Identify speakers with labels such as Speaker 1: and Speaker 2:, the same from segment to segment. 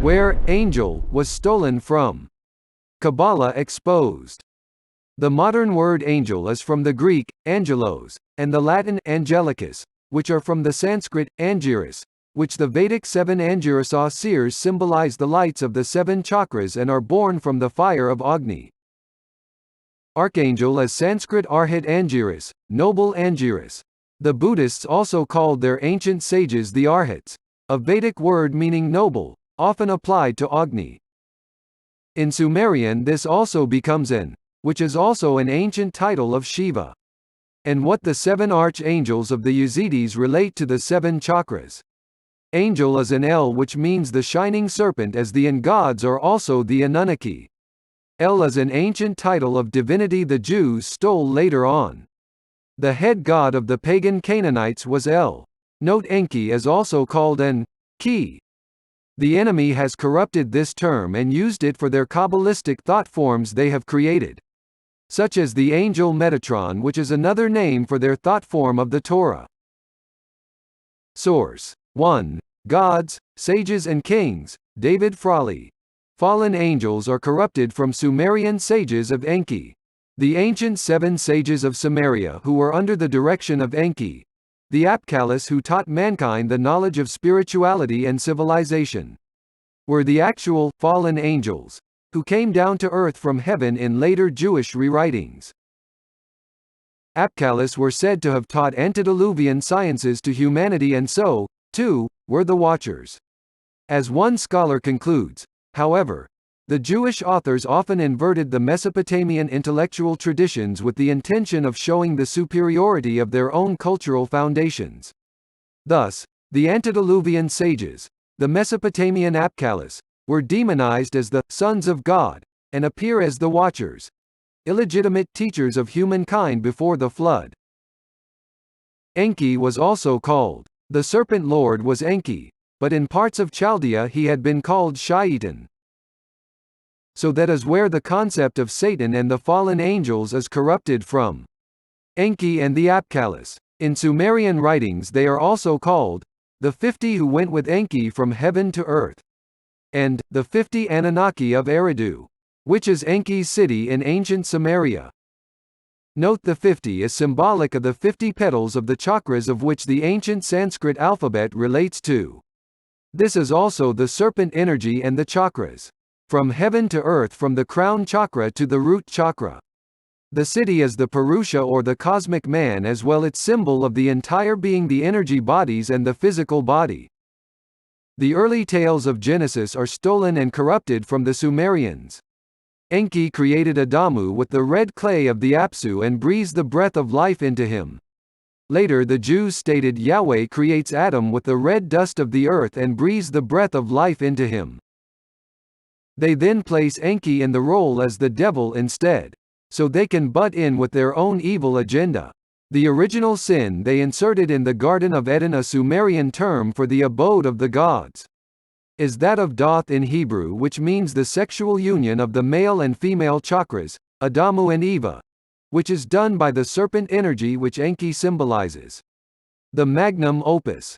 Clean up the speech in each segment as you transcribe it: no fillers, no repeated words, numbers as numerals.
Speaker 1: where angel was stolen from. Kabbalah exposed. The modern word angel is from the Greek, angelos, and the Latin angelicus, which are from the Sanskrit, angiras, which the Vedic seven angiras seers symbolize the lights of the seven chakras and are born from the fire of Agni. Archangel is Sanskrit Arhat Angiras, noble Angiras. The Buddhists also called their ancient sages the Arhats, a Vedic word meaning noble, often applied to Agni. In Sumerian this also becomes An, which is also an ancient title of Shiva. And what the seven archangels of the Yazidis relate to the seven chakras. Angel is an El, which means the shining serpent, as the An gods are also the Anunnaki. El is an ancient title of divinity the Jews stole later on. The head god of the pagan Canaanites was El. Note Enki is also called An, Ki. The enemy has corrupted this term and used it for their Kabbalistic thought forms they have created, such as the angel Metatron, which is another name for their thought form of the Torah. Source 1. Gods, Sages and Kings, David Frawley. Fallen angels are corrupted from Sumerian sages of Enki. The ancient seven sages of Sumeria who were under the direction of Enki, the Apkallis who taught mankind the knowledge of spirituality and civilization, were the actual fallen angels, who came down to earth from heaven in later Jewish rewritings. Apkallis were said to have taught antediluvian sciences to humanity and so, too, were the Watchers. As one scholar concludes, however, the Jewish authors often inverted the Mesopotamian intellectual traditions with the intention of showing the superiority of their own cultural foundations. Thus, the antediluvian sages, the Mesopotamian Apkallis, were demonized as the sons of God, and appear as the Watchers, illegitimate teachers of humankind before the flood. Enki was also called, the Serpent Lord was Enki, but in parts of Chaldea he had been called Shaitan. So that is where the concept of Satan and the fallen angels is corrupted from. Enki and the Apkallis. In Sumerian writings they are also called, the 50 who went with Enki from heaven to earth, and the 50 Anunnaki of Eridu, which is Enki's city in ancient Sumeria. Note the 50 is symbolic of the 50 petals of the chakras of which the ancient Sanskrit alphabet relates to. This is also the serpent energy and the chakras. From heaven to earth, from the crown chakra to the root chakra. The city is the Purusha or the cosmic man, as well its symbol of the entire being, the energy bodies and the physical body. The early tales of Genesis are stolen and corrupted from the Sumerians. Enki created Adamu with the red clay of the Apsu and breathes the breath of life into him. Later the Jews stated Yahweh creates Adam with the red dust of the earth and breathes the breath of life into him. They then place Enki in the role as the devil instead, so they can butt in with their own evil agenda. The original sin they inserted in the Garden of Eden, a Sumerian term for the abode of the gods, is that of Doth in Hebrew, which means the sexual union of the male and female chakras, Adamu and Eva, which is done by the serpent energy which Enki symbolizes. The magnum opus.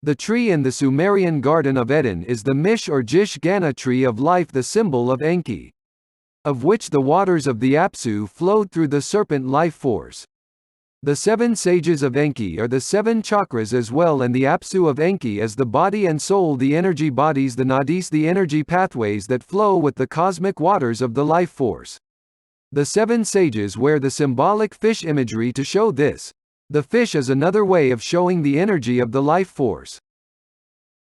Speaker 1: The tree in the Sumerian Garden of Eden is the Mish or Jish Gana tree of life, the symbol of Enki, of which the waters of the Apsu flowed through the serpent life force. The seven sages of Enki are the seven chakras as well, and the Apsu of Enki is the body and soul, the energy bodies, the nadis, the energy pathways that flow with the cosmic waters of the life force. The seven sages wear the symbolic fish imagery to show this. The fish is another way of showing the energy of the life force.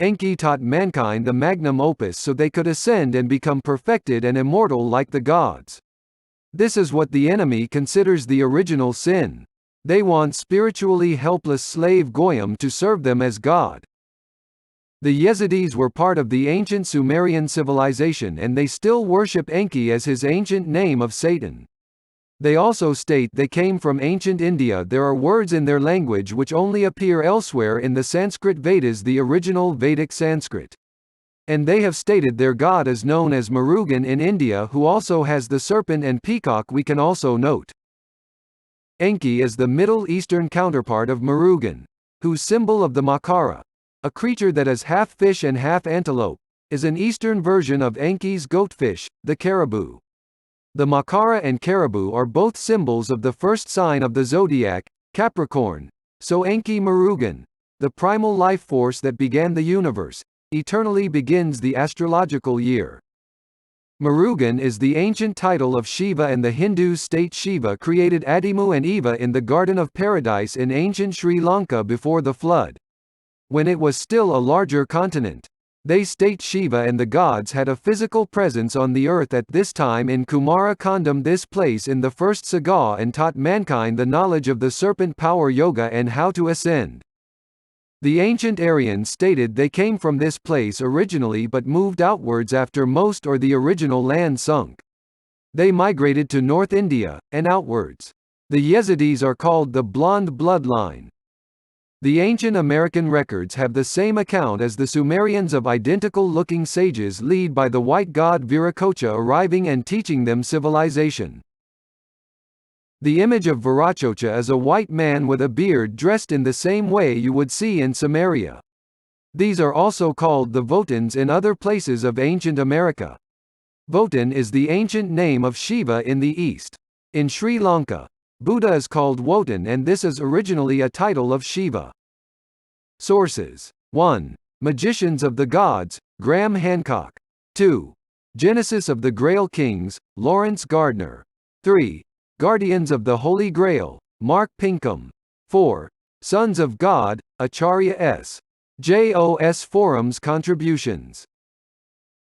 Speaker 1: Enki taught mankind the magnum opus so they could ascend and become perfected and immortal like the gods. This is what the enemy considers the original sin. They want spiritually helpless slave Goyim to serve them as God. The Yazidis were part of the ancient Sumerian civilization and they still worship Enki as his ancient name of Satan. They also state they came from ancient India. There are words in their language which only appear elsewhere in the Sanskrit Vedas, the original Vedic Sanskrit. And they have stated their god is known as Murugan in India, who also has the serpent and peacock. We can also note Enki is the Middle Eastern counterpart of Murugan, whose symbol of the Makara, a creature that is half fish and half antelope, is an eastern version of Enki's goatfish, the caribou. The Makara and caribou are both symbols of the first sign of the zodiac, Capricorn. So Enki Murugan, the primal life force that began the universe, eternally begins the astrological year. Murugan is the ancient title of Shiva, and the Hindus state Shiva created Adimu and Eva in the Garden of Paradise in ancient Sri Lanka before the flood, when it was still a larger continent. They state Shiva and the gods had a physical presence on the earth at this time. In Kumara Kandam, this place in the first saga, and taught mankind the knowledge of the serpent power yoga and how to ascend. The ancient Aryans stated they came from this place originally but moved outwards after most or the original land sunk. They migrated to North India, and outwards. The Yazidis are called the Blonde Bloodline. The ancient American records have the same account as the Sumerians of identical-looking sages led by the white god Viracocha arriving and teaching them civilization. The image of Viracocha is a white man with a beard dressed in the same way you would see in Samaria. These are also called the Votans in other places of ancient America. Votan is the ancient name of Shiva in the East. In Sri Lanka, Buddha is called Wotan, and this is originally a title of Shiva. Sources: 1. Magicians of the Gods, Graham Hancock. 2. Genesis of the Grail Kings, Lawrence Gardner. 3. Guardians of the Holy Grail, Mark Pinkham. 4. Sons of God, Acharya S. Jos Forum's contributions.